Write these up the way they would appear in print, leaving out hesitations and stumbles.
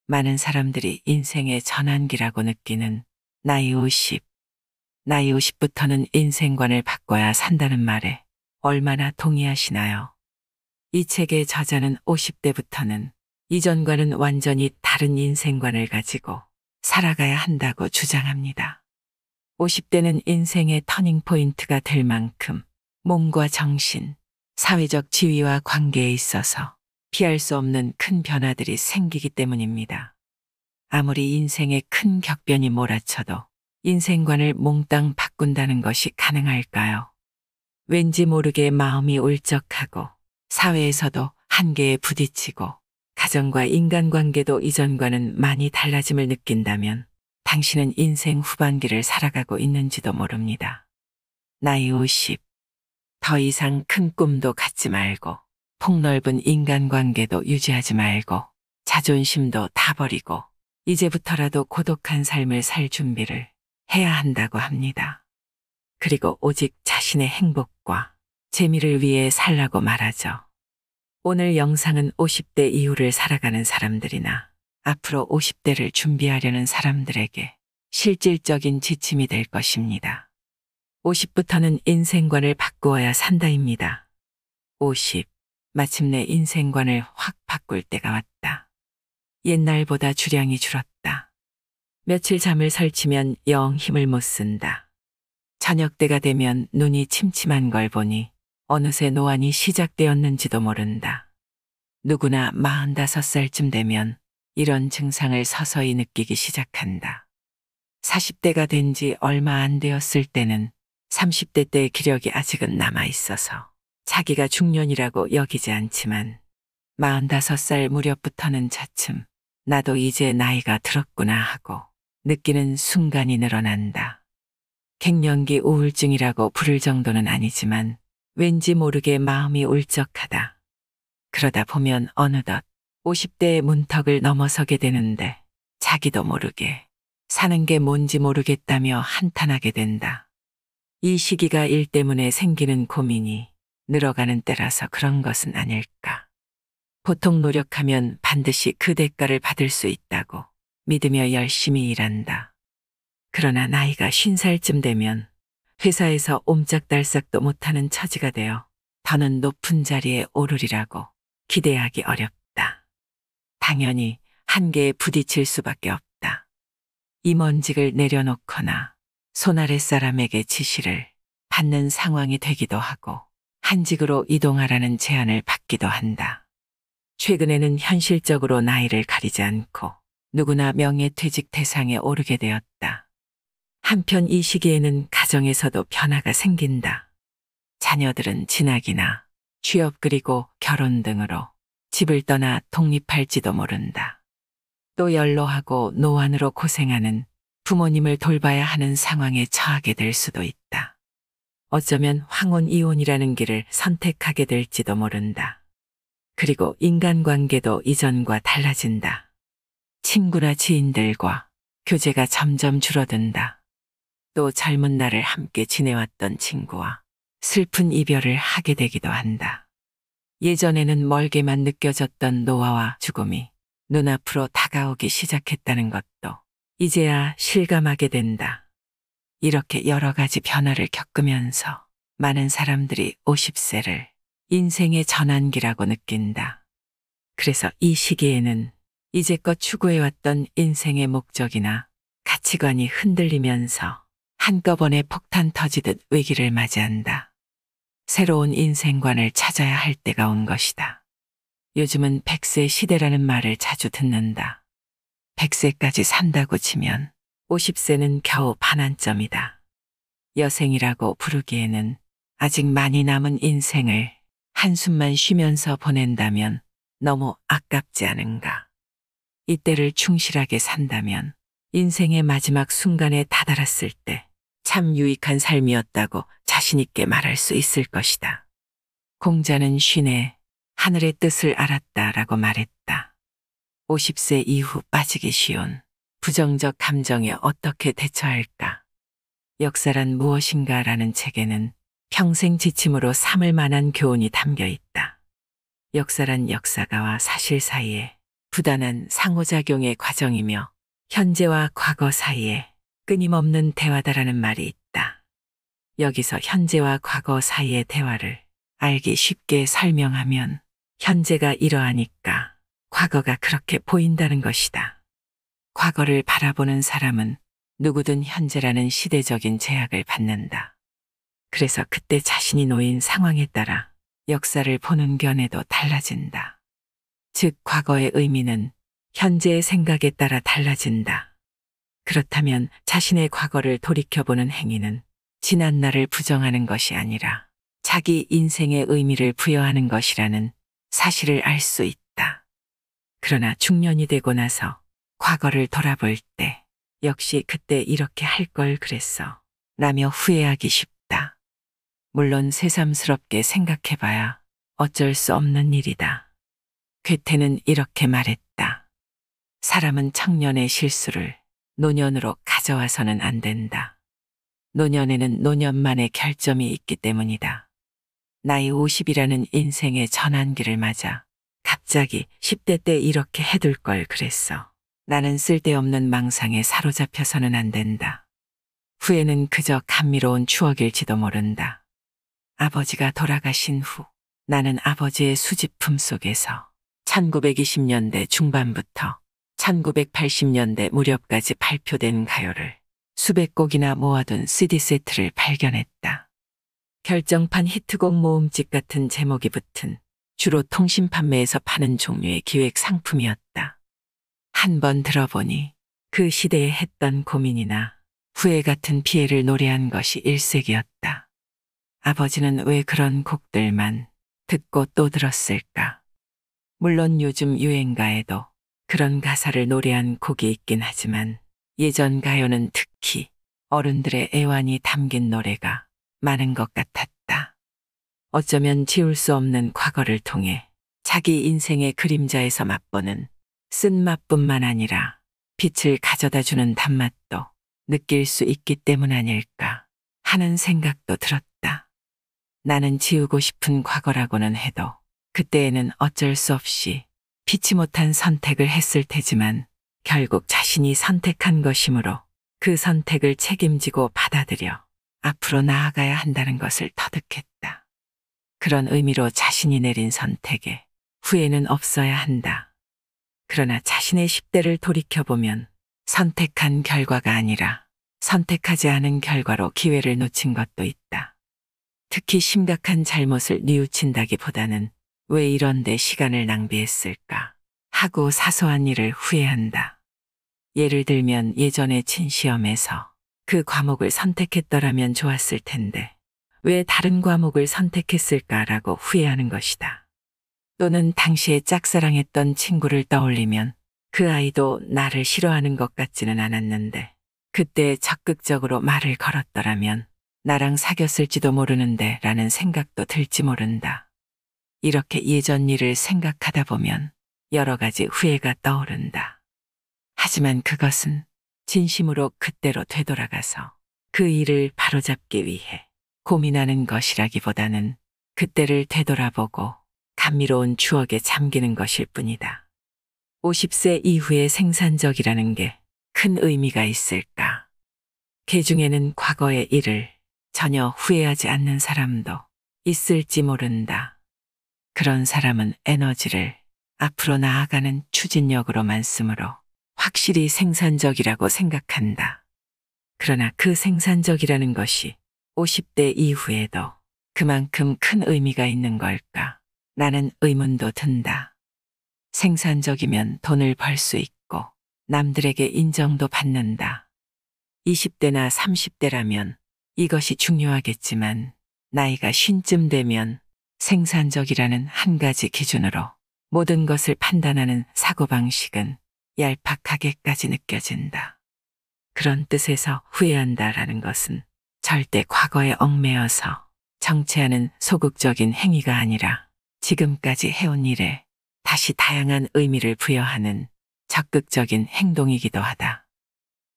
많은 사람들이 인생의 전환기라고 느끼는 나이 50. 나이 50부터는 인생관을 바꿔야 산다는 말에 얼마나 동의하시나요? 이 책의 저자는 50대부터는 이전과는 완전히 다른 인생관을 가지고 살아가야 한다고 주장합니다. 50대는 인생의 터닝포인트가 될 만큼 몸과 정신, 사회적 지위와 관계에 있어서 피할 수 없는 큰 변화들이 생기기 때문입니다. 아무리 인생에 큰 격변이 몰아쳐도 인생관을 몽땅 바꾼다는 것이 가능할까요? 왠지 모르게 마음이 울적하고 사회에서도 한계에 부딪히고 가정과 인간관계도 이전과는 많이 달라짐을 느낀다면 당신은 인생 후반기를 살아가고 있는지도 모릅니다. 나이 50. 더 이상 큰 꿈도 갖지 말고 폭넓은 인간관계도 유지하지 말고 자존심도 다 버리고 이제부터라도 고독한 삶을 살 준비를 해야 한다고 합니다. 그리고 오직 자신의 행복과 재미를 위해 살라고 말하죠. 오늘 영상은 50대 이후를 살아가는 사람들이나 앞으로 50대를 준비하려는 사람들에게 실질적인 지침이 될 것입니다. 50부터는 인생관을 바꾸어야 산다입니다. 50. 마침내 인생관을 확 바꿀 때가 왔다. 옛날보다 주량이 줄었다. 며칠 잠을 설치면 영 힘을 못 쓴다. 저녁 때가 되면 눈이 침침한 걸 보니 어느새 노안이 시작되었는지도 모른다. 누구나 45살쯤 되면 이런 증상을 서서히 느끼기 시작한다. 40대가 된 지 얼마 안 되었을 때는 30대 때의 기력이 아직은 남아있어서 자기가 중년이라고 여기지 않지만 45살 무렵부터는 차츰 나도 이제 나이가 들었구나 하고 느끼는 순간이 늘어난다. 갱년기 우울증이라고 부를 정도는 아니지만 왠지 모르게 마음이 울적하다. 그러다 보면 어느덧 50대의 문턱을 넘어서게 되는데 자기도 모르게 사는 게 뭔지 모르겠다며 한탄하게 된다. 이 시기가 일 때문에 생기는 고민이 늘어가는 때라서 그런 것은 아닐까. 보통 노력하면 반드시 그 대가를 받을 수 있다고 믿으며 열심히 일한다. 그러나 나이가 50살쯤 되면 회사에서 옴짝달싹도 못하는 처지가 되어 더는 높은 자리에 오르리라고 기대하기 어렵다. 당연히 한계에 부딪힐 수밖에 없다. 임원직을 내려놓거나 손아래 사람에게 지시를 받는 상황이 되기도 하고 한직으로 이동하라는 제안을 받기도 한다. 최근에는 현실적으로 나이를 가리지 않고 누구나 명예퇴직 대상에 오르게 되었다. 한편 이 시기에는 가정에서도 변화가 생긴다. 자녀들은 진학이나 취업 그리고 결혼 등으로 집을 떠나 독립할지도 모른다. 또 연로하고 노안으로 고생하는 부모님을 돌봐야 하는 상황에 처하게 될 수도 있다. 어쩌면 황혼 이혼이라는 길을 선택하게 될지도 모른다. 그리고 인간관계도 이전과 달라진다. 친구나 지인들과 교제가 점점 줄어든다. 또 젊은 날을 함께 지내왔던 친구와 슬픈 이별을 하게 되기도 한다. 예전에는 멀게만 느껴졌던 노화와 죽음이 눈앞으로 다가오기 시작했다는 것도 이제야 실감하게 된다. 이렇게 여러 가지 변화를 겪으면서 많은 사람들이 50세를 인생의 전환기라고 느낀다. 그래서 이 시기에는 이제껏 추구해왔던 인생의 목적이나 가치관이 흔들리면서 한꺼번에 폭탄 터지듯 위기를 맞이한다. 새로운 인생관을 찾아야 할 때가 온 것이다. 요즘은 100세 시대라는 말을 자주 듣는다. 100세까지 산다고 치면 50세는 겨우 반환점이다. 여생이라고 부르기에는 아직 많이 남은 인생을 한숨만 쉬면서 보낸다면 너무 아깝지 않은가. 이때를 충실하게 산다면 인생의 마지막 순간에 다다랐을 때 참 유익한 삶이었다고 자신있게 말할 수 있을 것이다. 공자는 쉰에 하늘의 뜻을 알았다라고 말했다. 50세 이후 빠지기 쉬운 부정적 감정에 어떻게 대처할까? 역사란 무엇인가라는 책에는 평생 지침으로 삼을 만한 교훈이 담겨 있다. 역사란 역사가와 사실 사이에 부단한 상호작용의 과정이며 현재와 과거 사이에 끊임없는 대화다라는 말이 있다. 여기서 현재와 과거 사이의 대화를 알기 쉽게 설명하면 현재가 이러하니까 과거가 그렇게 보인다는 것이다. 과거를 바라보는 사람은 누구든 현재라는 시대적인 제약을 받는다. 그래서 그때 자신이 놓인 상황에 따라 역사를 보는 견해도 달라진다. 즉, 과거의 의미는 현재의 생각에 따라 달라진다. 그렇다면 자신의 과거를 돌이켜보는 행위는 지난 날을 부정하는 것이 아니라 자기 인생의 의미를 부여하는 것이라는 사실을 알 수 있다. 그러나 중년이 되고 나서 과거를 돌아볼 때 역시 그때 이렇게 할 걸 그랬어 라며 후회하기 쉽다. 물론 새삼스럽게 생각해봐야 어쩔 수 없는 일이다. 괴테는 이렇게 말했다. 사람은 청년의 실수를 노년으로 가져와서는 안 된다. 노년에는 노년만의 결점이 있기 때문이다. 나이 50이라는 인생의 전환기를 맞아 갑자기 10대 때 이렇게 해둘 걸 그랬어. 나는 쓸데없는 망상에 사로잡혀서는 안 된다. 후회는 그저 감미로운 추억일지도 모른다. 아버지가 돌아가신 후 나는 아버지의 수집품 속에서 1920년대 중반부터 1980년대 무렵까지 발표된 가요를 수백 곡이나 모아둔 CD 세트를 발견했다. 결정판 히트곡 모음집 같은 제목이 붙은 주로 통신 판매에서 파는 종류의 기획 상품이었다. 한 번 들어보니 그 시대에 했던 고민이나 후회 같은 피해를 노래한 것이 일색이었다. 아버지는 왜 그런 곡들만 듣고 또 들었을까? 물론 요즘 유행가에도 그런 가사를 노래한 곡이 있긴 하지만 예전 가요는 특히 어른들의 애환이 담긴 노래가 많은 것 같았다. 어쩌면 지울 수 없는 과거를 통해 자기 인생의 그림자에서 맛보는 쓴맛뿐만 아니라 빛을 가져다주는 단맛도 느낄 수 있기 때문 아닐까 하는 생각도 들었다. 나는 지우고 싶은 과거라고는 해도 그때에는 어쩔 수 없이 피치 못한 선택을 했을 테지만 결국 자신이 선택한 것이므로 그 선택을 책임지고 받아들여 앞으로 나아가야 한다는 것을 터득했다. 그런 의미로 자신이 내린 선택에 후회는 없어야 한다. 그러나 자신의 10대를 돌이켜보면 선택한 결과가 아니라 선택하지 않은 결과로 기회를 놓친 것도 있다. 특히 심각한 잘못을 뉘우친다기보다는 왜 이런 데 시간을 낭비했을까 하고 사소한 일을 후회한다. 예를 들면 예전에 친 시험에서 그 과목을 선택했더라면 좋았을 텐데 왜 다른 과목을 선택했을까라고 후회하는 것이다. 또는 당시에 짝사랑했던 친구를 떠올리면 그 아이도 나를 싫어하는 것 같지는 않았는데 그때 적극적으로 말을 걸었더라면 나랑 사귀었을지도 모르는데 라는 생각도 들지 모른다. 이렇게 예전 일을 생각하다 보면 여러 가지 후회가 떠오른다. 하지만 그것은 진심으로 그때로 되돌아가서 그 일을 바로잡기 위해 고민하는 것이라기보다는 그때를 되돌아보고 감미로운 추억에 잠기는 것일 뿐이다. 50세 이후의 생산적이라는 게 큰 의미가 있을까? 개 중에는 과거의 일을 전혀 후회하지 않는 사람도 있을지 모른다. 그런 사람은 에너지를 앞으로 나아가는 추진력으로만 쓰므로 확실히 생산적이라고 생각한다. 그러나 그 생산적이라는 것이 50대 이후에도 그만큼 큰 의미가 있는 걸까? 라는 의문도 든다. 생산적이면 돈을 벌 수 있고 남들에게 인정도 받는다. 20대나 30대라면 이것이 중요하겠지만 나이가 50쯤 되면 생산적이라는 한 가지 기준으로 모든 것을 판단하는 사고방식은 얄팍하게까지 느껴진다. 그런 뜻에서 후회한다라는 것은 절대 과거에 얽매여서 정체하는 소극적인 행위가 아니라 지금까지 해온 일에 다시 다양한 의미를 부여하는 적극적인 행동이기도 하다.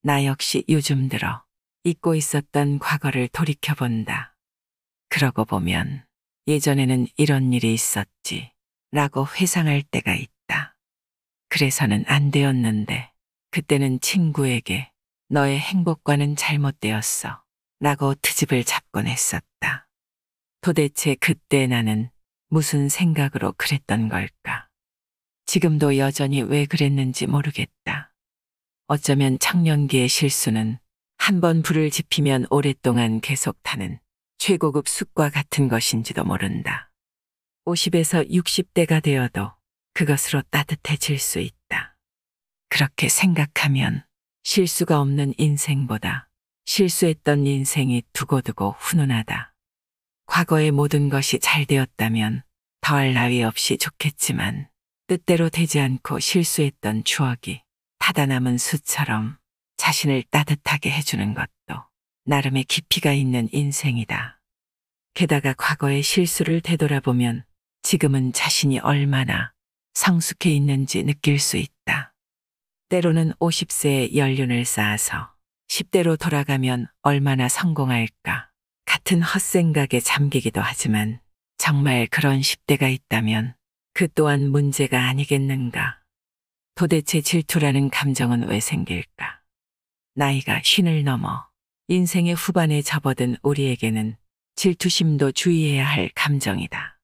나 역시 요즘 들어 잊고 있었던 과거를 돌이켜본다. 그러고 보면 예전에는 이런 일이 있었지 라고 회상할 때가 있다. 그래서는 안 되었는데 그때는 친구에게 너의 행복과는 잘못되었어 라고 트집을 잡곤 했었다. 도대체 그때 나는 무슨 생각으로 그랬던 걸까? 지금도 여전히 왜 그랬는지 모르겠다. 어쩌면 청년기의 실수는 한 번 불을 지피면 오랫동안 계속 타는 최고급 숯과 같은 것인지도 모른다. 50에서 60대가 되어도 그것으로 따뜻해질 수 있다. 그렇게 생각하면 실수가 없는 인생보다 실수했던 인생이 두고두고 훈훈하다. 과거의 모든 것이 잘 되었다면 더할 나위 없이 좋겠지만 뜻대로 되지 않고 실수했던 추억이 타다 남은 숯처럼 자신을 따뜻하게 해주는 것도 나름의 깊이가 있는 인생이다. 게다가 과거의 실수를 되돌아보면 지금은 자신이 얼마나 성숙해 있는지 느낄 수 있다. 때로는 50세에 연륜을 쌓아서 10대로 돌아가면 얼마나 성공할까 같은 헛생각에 잠기기도 하지만 정말 그런 10대가 있다면 그 또한 문제가 아니겠는가. 도대체 질투라는 감정은 왜 생길까? 나이가 50을 넘어 인생의 후반에 접어든 우리에게는 질투심도 주의해야 할 감정이다.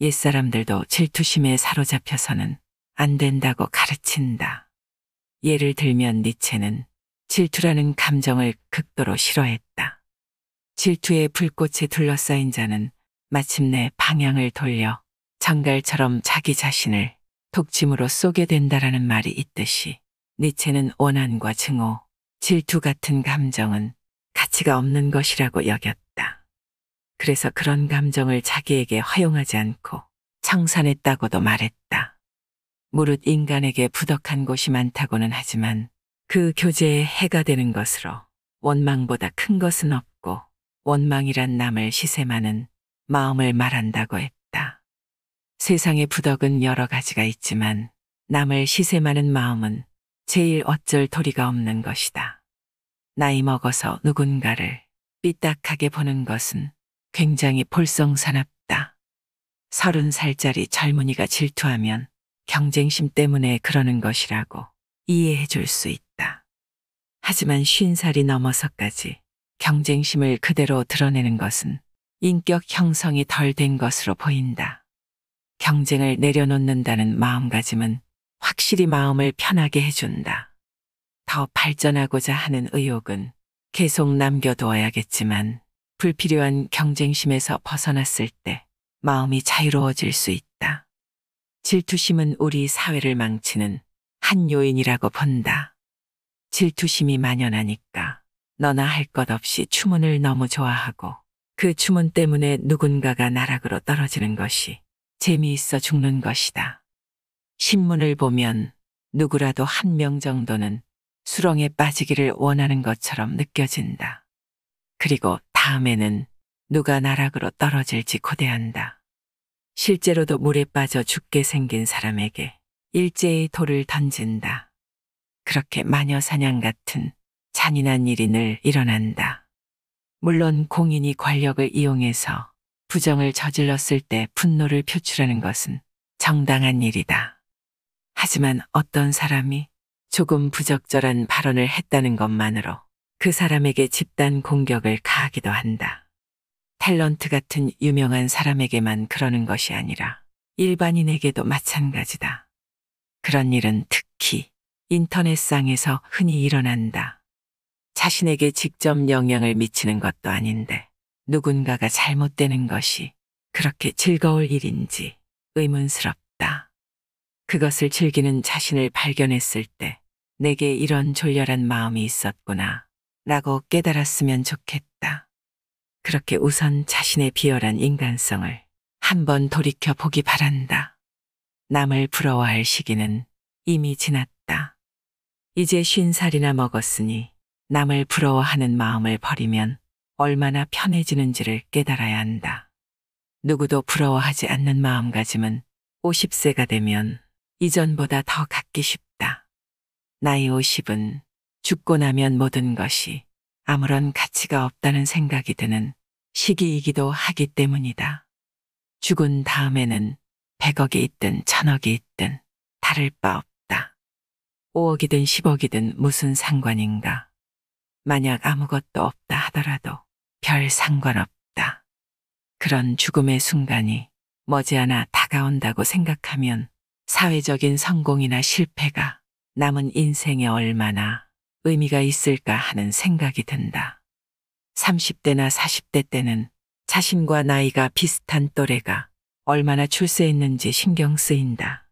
옛사람들도 질투심에 사로잡혀서는 안 된다고 가르친다. 예를 들면 니체는 질투라는 감정을 극도로 싫어했다. 질투의 불꽃에 둘러싸인 자는 마침내 방향을 돌려 정갈처럼 자기 자신을 독침으로 쏘게 된다라는 말이 있듯이 니체는 원한과 증오, 질투 같은 감정은 가치가 없는 것이라고 여겼다. 그래서 그런 감정을 자기에게 허용하지 않고 청산했다고도 말했다. 무릇 인간에게 부덕한 곳이 많다고는 하지만 그 교제에 해가 되는 것으로 원망보다 큰 것은 없고 원망이란 남을 시샘하는 마음을 말한다고 했다. 세상의 부덕은 여러 가지가 있지만 남을 시샘하는 마음은 제일 어쩔 도리가 없는 것이다. 나이 먹어서 누군가를 삐딱하게 보는 것은 굉장히 볼썽사납다. 30살짜리 젊은이가 질투하면 경쟁심 때문에 그러는 것이라고 이해해 줄 수 있다. 하지만 50살이 넘어서까지 경쟁심을 그대로 드러내는 것은 인격 형성이 덜 된 것으로 보인다. 경쟁을 내려놓는다는 마음가짐은 확실히 마음을 편하게 해준다. 더 발전하고자 하는 의욕은 계속 남겨두어야겠지만 불필요한 경쟁심에서 벗어났을 때 마음이 자유로워질 수 있다. 질투심은 우리 사회를 망치는 한 요인이라고 본다. 질투심이 만연하니까 너나 할 것 없이 추문을 너무 좋아하고 그 추문 때문에 누군가가 나락으로 떨어지는 것이 재미있어 죽는 것이다. 신문을 보면 누구라도 한 명 정도는 수렁에 빠지기를 원하는 것처럼 느껴진다. 그리고 다음에는 누가 나락으로 떨어질지 고대한다. 실제로도 물에 빠져 죽게 생긴 사람에게 일제히 돌을 던진다. 그렇게 마녀사냥 같은 잔인한 일이 늘 일어난다. 물론 공인이 권력을 이용해서 부정을 저질렀을 때 분노를 표출하는 것은 정당한 일이다. 하지만 어떤 사람이 조금 부적절한 발언을 했다는 것만으로 그 사람에게 집단 공격을 가하기도 한다. 탤런트 같은 유명한 사람에게만 그러는 것이 아니라 일반인에게도 마찬가지다. 그런 일은 특히 인터넷상에서 흔히 일어난다. 자신에게 직접 영향을 미치는 것도 아닌데 누군가가 잘못되는 것이 그렇게 즐거울 일인지 의문스럽다. 그것을 즐기는 자신을 발견했을 때 내게 이런 졸렬한 마음이 있었구나 라고 깨달았으면 좋겠다. 그렇게 우선 자신의 비열한 인간성을 한번 돌이켜 보기 바란다. 남을 부러워할 시기는 이미 지났다. 이제 50살이나 먹었으니 남을 부러워하는 마음을 버리면 얼마나 편해지는지를 깨달아야 한다. 누구도 부러워하지 않는 마음가짐은 50세가 되면 이전보다 더 갖기 쉽다. 나이 50은 죽고 나면 모든 것이 아무런 가치가 없다는 생각이 드는 시기이기도 하기 때문이다. 죽은 다음에는 100억이 있든 1000억이 있든 다를 바 없다. 5억이든 10억이든 무슨 상관인가. 만약 아무것도 없다 하더라도 별 상관없다. 그런 죽음의 순간이 머지않아 다가온다고 생각하면 사회적인 성공이나 실패가 남은 인생에 얼마나 의미가 있을까 하는 생각이 든다. 30대나 40대 때는 자신과 나이가 비슷한 또래가 얼마나 출세했는지 신경 쓰인다.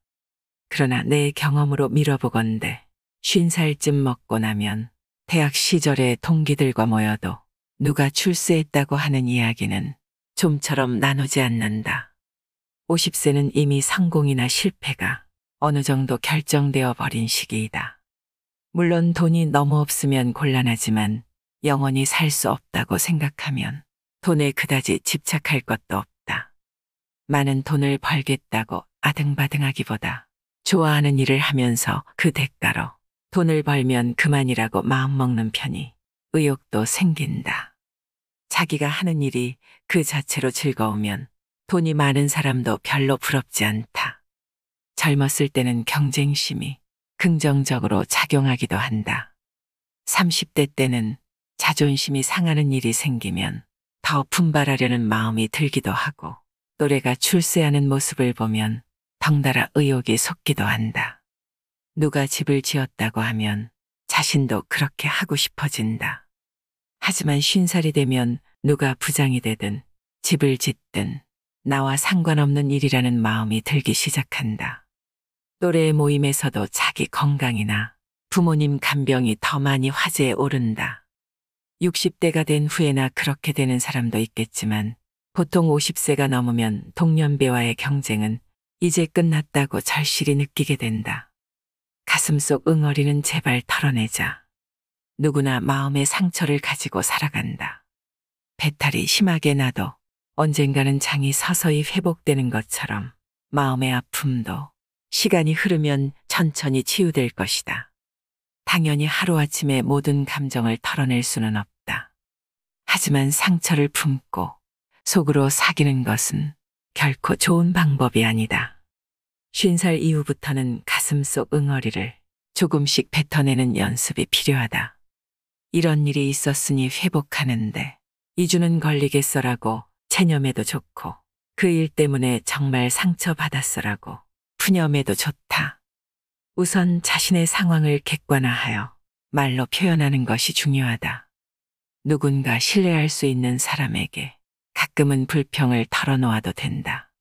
그러나 내 경험으로 미뤄보건대 50살쯤 먹고 나면 대학 시절의 동기들과 모여도 누가 출세했다고 하는 이야기는 좀처럼 나누지 않는다. 50세는 이미 성공이나 실패가 어느 정도 결정되어 버린 시기이다. 물론 돈이 너무 없으면 곤란하지만 영원히 살 수 없다고 생각하면 돈에 그다지 집착할 것도 없다. 많은 돈을 벌겠다고 아등바등하기보다 좋아하는 일을 하면서 그 대가로 돈을 벌면 그만이라고 마음먹는 편이 의욕도 생긴다. 자기가 하는 일이 그 자체로 즐거우면 돈이 많은 사람도 별로 부럽지 않다. 젊었을 때는 경쟁심이 긍정적으로 작용하기도 한다. 30대 때는 자존심이 상하는 일이 생기면 더 분발하려는 마음이 들기도 하고 또래가 출세하는 모습을 보면 덩달아 의욕이 솟기도 한다. 누가 집을 지었다고 하면 자신도 그렇게 하고 싶어진다. 하지만 50살이 되면 누가 부장이 되든 집을 짓든 나와 상관없는 일이라는 마음이 들기 시작한다. 또래의 모임에서도 자기 건강이나 부모님 간병이 더 많이 화제에 오른다. 60대가 된 후에나 그렇게 되는 사람도 있겠지만 보통 50세가 넘으면 동년배와의 경쟁은 이제 끝났다고 절실히 느끼게 된다. 가슴속 응어리는 제발 털어내자. 누구나 마음의 상처를 가지고 살아간다. 배탈이 심하게 나도 언젠가는 장이 서서히 회복되는 것처럼 마음의 아픔도 시간이 흐르면 천천히 치유될 것이다. 당연히 하루아침에 모든 감정을 털어낼 수는 없다. 하지만 상처를 품고 속으로 사귀는 것은 결코 좋은 방법이 아니다. 50살 이후부터는 가슴속 응어리를 조금씩 뱉어내는 연습이 필요하다. 이런 일이 있었으니 회복하는데 2주는 걸리겠어라고 체념해도 좋고 그 일 때문에 정말 상처받았어라고 푸념해도 좋다. 우선 자신의 상황을 객관화하여 말로 표현하는 것이 중요하다. 누군가 신뢰할 수 있는 사람에게 가끔은 불평을 털어놓아도 된다.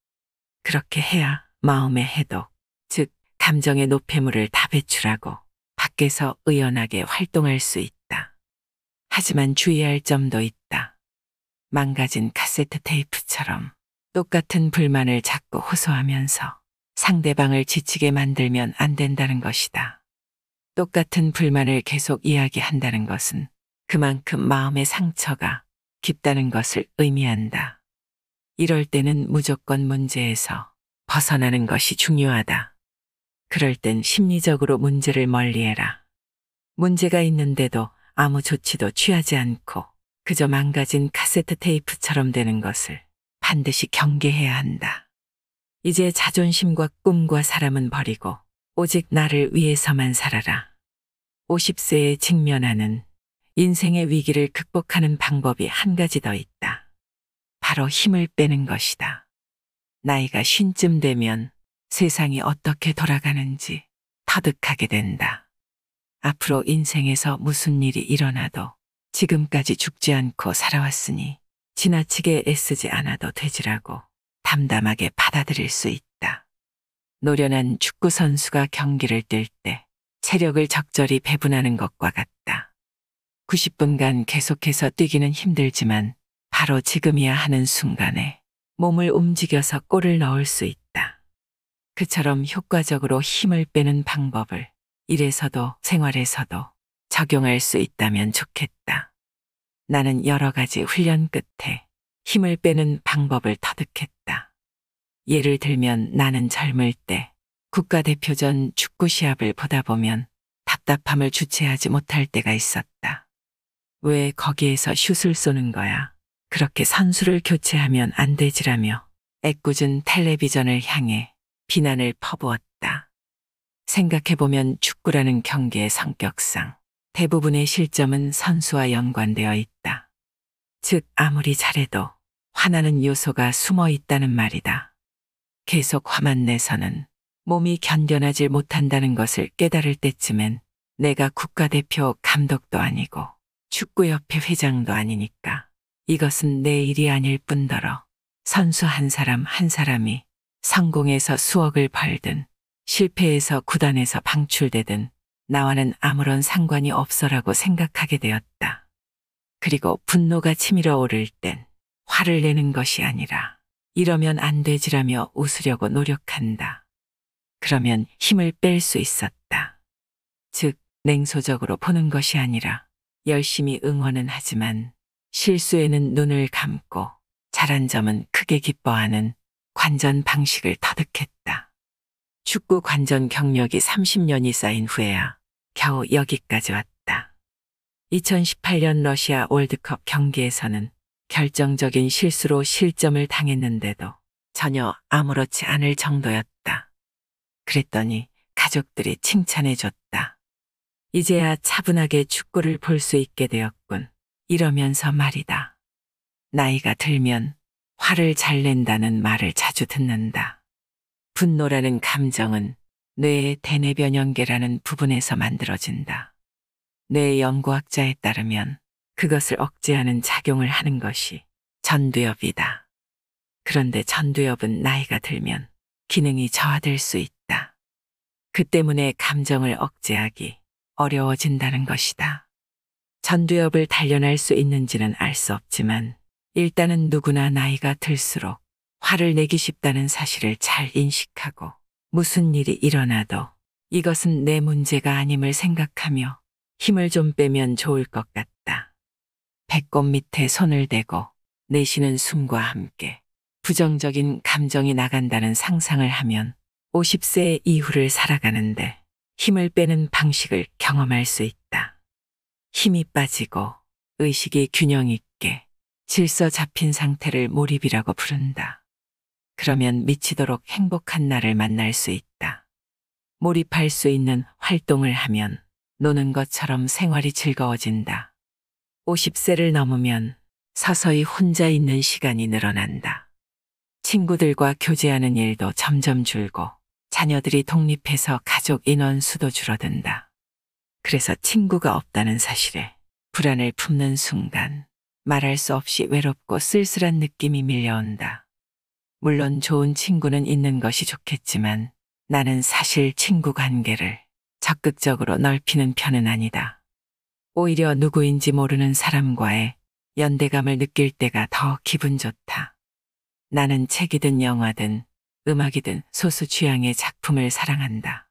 그렇게 해야 마음의 해독, 즉 감정의 노폐물을 다 배출하고 밖에서 의연하게 활동할 수 있다. 하지만 주의할 점도 있다. 망가진 카세트 테이프처럼 똑같은 불만을 자꾸 호소하면서 상대방을 지치게 만들면 안 된다는 것이다. 똑같은 불만을 계속 이야기한다는 것은 그만큼 마음의 상처가 깊다는 것을 의미한다. 이럴 때는 무조건 문제에서 벗어나는 것이 중요하다. 그럴 땐 심리적으로 문제를 멀리해라. 문제가 있는데도 아무 조치도 취하지 않고 그저 망가진 카세트 테이프처럼 되는 것을 반드시 경계해야 한다. 이제 자존심과 꿈과 사람은 버리고 오직 나를 위해서만 살아라. 50세에 직면하는 인생의 위기를 극복하는 방법이 한 가지 더 있다. 바로 힘을 빼는 것이다. 나이가 50쯤 되면 세상이 어떻게 돌아가는지 터득하게 된다. 앞으로 인생에서 무슨 일이 일어나도 지금까지 죽지 않고 살아왔으니 지나치게 애쓰지 않아도 되지라고 담담하게 받아들일 수 있다. 노련한 축구 선수가 경기를 뛸 때 체력을 적절히 배분하는 것과 같다. 90분간 계속해서 뛰기는 힘들지만 바로 지금이야 하는 순간에 몸을 움직여서 골을 넣을 수 있다. 그처럼 효과적으로 힘을 빼는 방법을 일에서도 생활에서도 적용할 수 있다면 좋겠다. 나는 여러 가지 훈련 끝에 힘을 빼는 방법을 터득했다. 예를 들면 나는 젊을 때 국가대표전 축구 시합을 보다 보면 답답함을 주체하지 못할 때가 있었다. 왜 거기에서 슛을 쏘는 거야? 그렇게 선수를 교체하면 안 되지라며 애꿎은 텔레비전을 향해 비난을 퍼부었다. 생각해보면 축구라는 경기의 성격상 대부분의 실점은 선수와 연관되어 있다. 즉, 아무리 잘해도 화나는 요소가 숨어 있다는 말이다. 계속 화만 내서는 몸이 견뎌내질 못한다는 것을 깨달을 때쯤엔 내가 국가대표 감독도 아니고 축구협회 회장도 아니니까 이것은 내 일이 아닐 뿐더러 선수 한 사람 한 사람이 성공해서 수억을 벌든 실패해서 구단에서 방출되든 나와는 아무런 상관이 없어라고 생각하게 되었다. 그리고 분노가 치밀어 오를 땐 화를 내는 것이 아니라 이러면 안 되지라며 웃으려고 노력한다. 그러면 힘을 뺄 수 있었다. 즉, 냉소적으로 보는 것이 아니라 열심히 응원은 하지만 실수에는 눈을 감고 잘한 점은 크게 기뻐하는 관전 방식을 터득했다. 축구 관전 경력이 30년이 쌓인 후에야 겨우 여기까지 왔다. 2018년 러시아 월드컵 경기에서는 결정적인 실수로 실점을 당했는데도 전혀 아무렇지 않을 정도였다. 그랬더니 가족들이 칭찬해줬다. 이제야 차분하게 축구를 볼 수 있게 되었군. 이러면서 말이다. 나이가 들면 화를 잘 낸다는 말을 자주 듣는다. 분노라는 감정은 뇌의 대뇌변연계라는 부분에서 만들어진다. 뇌 연구학자에 따르면 그것을 억제하는 작용을 하는 것이 전두엽이다. 그런데 전두엽은 나이가 들면 기능이 저하될 수 있다. 그 때문에 감정을 억제하기 어려워진다는 것이다. 전두엽을 단련할 수 있는지는 알 수 없지만 일단은 누구나 나이가 들수록 화를 내기 쉽다는 사실을 잘 인식하고 무슨 일이 일어나도 이것은 내 문제가 아님을 생각하며 힘을 좀 빼면 좋을 것 같다. 배꼽 밑에 손을 대고 내쉬는 숨과 함께 부정적인 감정이 나간다는 상상을 하면 50세 이후를 살아가는데 힘을 빼는 방식을 경험할 수 있다. 힘이 빠지고 의식이 균형 있게 질서 잡힌 상태를 몰입이라고 부른다. 그러면 미치도록 행복한 나를 만날 수 있다. 몰입할 수 있는 활동을 하면 노는 것처럼 생활이 즐거워진다. 50세를 넘으면 서서히 혼자 있는 시간이 늘어난다. 친구들과 교제하는 일도 점점 줄고 자녀들이 독립해서 가족 인원 수도 줄어든다. 그래서 친구가 없다는 사실에 불안을 품는 순간 말할 수 없이 외롭고 쓸쓸한 느낌이 밀려온다. 물론 좋은 친구는 있는 것이 좋겠지만 나는 사실 친구 관계를 적극적으로 넓히는 편은 아니다. 오히려 누구인지 모르는 사람과의 연대감을 느낄 때가 더 기분 좋다. 나는 책이든 영화든 음악이든 소수 취향의 작품을 사랑한다.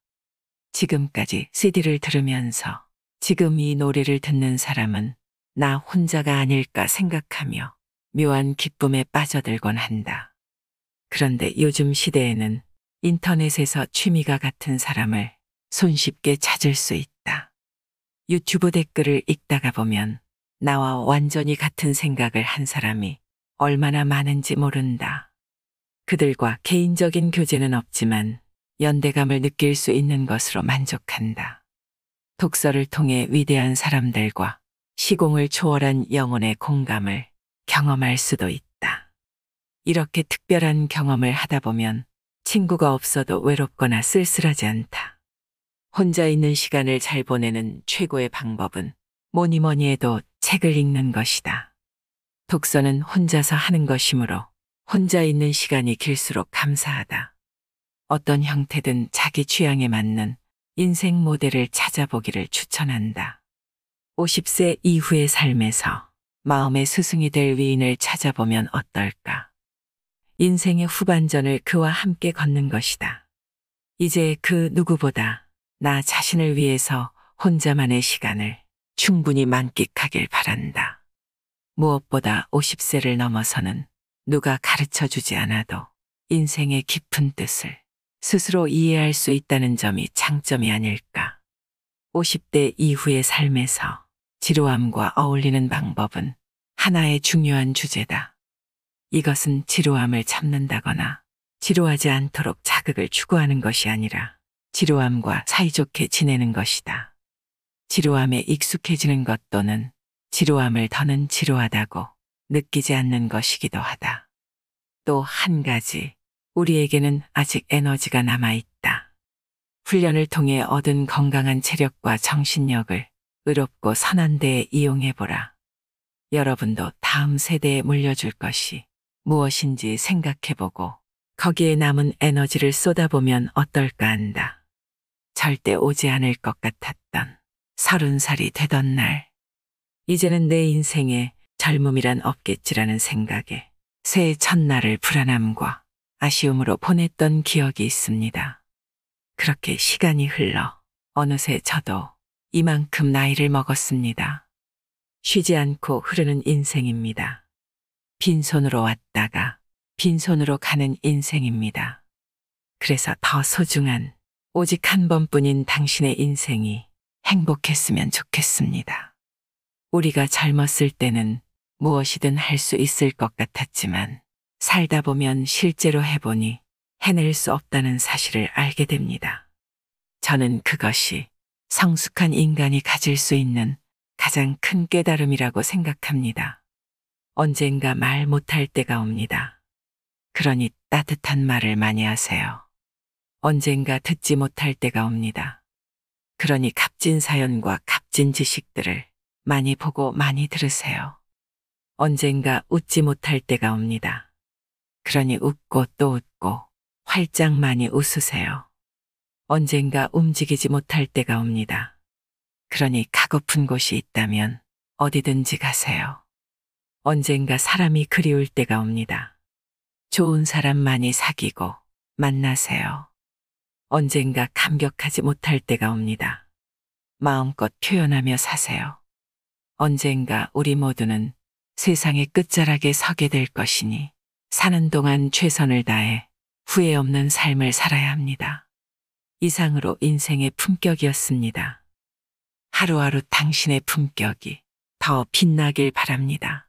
지금까지 CD를 들으면서 지금 이 노래를 듣는 사람은 나 혼자가 아닐까 생각하며 묘한 기쁨에 빠져들곤 한다. 그런데 요즘 시대에는 인터넷에서 취미가 같은 사람을 손쉽게 찾을 수 있다. 유튜브 댓글을 읽다가 보면 나와 완전히 같은 생각을 한 사람이 얼마나 많은지 모른다. 그들과 개인적인 교제는 없지만 연대감을 느낄 수 있는 것으로 만족한다. 독서를 통해 위대한 사람들과 시공을 초월한 영혼의 공감을 경험할 수도 있다. 이렇게 특별한 경험을 하다 보면 친구가 없어도 외롭거나 쓸쓸하지 않다. 혼자 있는 시간을 잘 보내는 최고의 방법은 뭐니 뭐니 해도 책을 읽는 것이다. 독서는 혼자서 하는 것이므로 혼자 있는 시간이 길수록 감사하다. 어떤 형태든 자기 취향에 맞는 인생 모델을 찾아보기를 추천한다. 50세 이후의 삶에서 마음의 스승이 될 위인을 찾아보면 어떨까? 인생의 후반전을 그와 함께 걷는 것이다. 이제 그 누구보다 나 자신을 위해서 혼자만의 시간을 충분히 만끽하길 바란다. 무엇보다 50세를 넘어서는 누가 가르쳐 주지 않아도 인생의 깊은 뜻을 스스로 이해할 수 있다는 점이 장점이 아닐까. 50대 이후의 삶에서 지루함과 어울리는 방법은 하나의 중요한 주제다. 이것은 지루함을 참는다거나 지루하지 않도록 자극을 추구하는 것이 아니라 지루함과 사이좋게 지내는 것이다. 지루함에 익숙해지는 것 또는 지루함을 더는 지루하다고 느끼지 않는 것이기도 하다. 또 한 가지, 우리에게는 아직 에너지가 남아있다. 훈련을 통해 얻은 건강한 체력과 정신력을 의롭고 선한 데에 이용해보라. 여러분도 다음 세대에 물려줄 것이 무엇인지 생각해보고 거기에 남은 에너지를 쏟아보면 어떨까 한다. 절대 오지 않을 것 같았던 30살이 되던 날. 이제는 내 인생에 젊음이란 없겠지라는 생각에 새해 첫날을 불안함과 아쉬움으로 보냈던 기억이 있습니다. 그렇게 시간이 흘러 어느새 저도 이만큼 나이를 먹었습니다. 쉬지 않고 흐르는 인생입니다. 빈손으로 왔다가 빈손으로 가는 인생입니다. 그래서 더 소중한 오직 한 번뿐인 당신의 인생이 행복했으면 좋겠습니다. 우리가 젊었을 때는 무엇이든 할 수 있을 것 같았지만 살다 보면 실제로 해보니 해낼 수 없다는 사실을 알게 됩니다. 저는 그것이 성숙한 인간이 가질 수 있는 가장 큰 깨달음이라고 생각합니다. 언젠가 말 못할 때가 옵니다. 그러니 따뜻한 말을 많이 하세요. 언젠가 듣지 못할 때가 옵니다. 그러니 값진 사연과 값진 지식들을 많이 보고 많이 들으세요. 언젠가 웃지 못할 때가 옵니다. 그러니 웃고 또 웃고 활짝 많이 웃으세요. 언젠가 움직이지 못할 때가 옵니다. 그러니 가고픈 곳이 있다면 어디든지 가세요. 언젠가 사람이 그리울 때가 옵니다. 좋은 사람 많이 사귀고 만나세요. 언젠가 감격하지 못할 때가 옵니다. 마음껏 표현하며 사세요. 언젠가 우리 모두는 세상의 끝자락에 서게 될 것이니 사는 동안 최선을 다해 후회 없는 삶을 살아야 합니다. 이상으로 인생의 품격이었습니다. 하루하루 당신의 품격이 더 빛나길 바랍니다.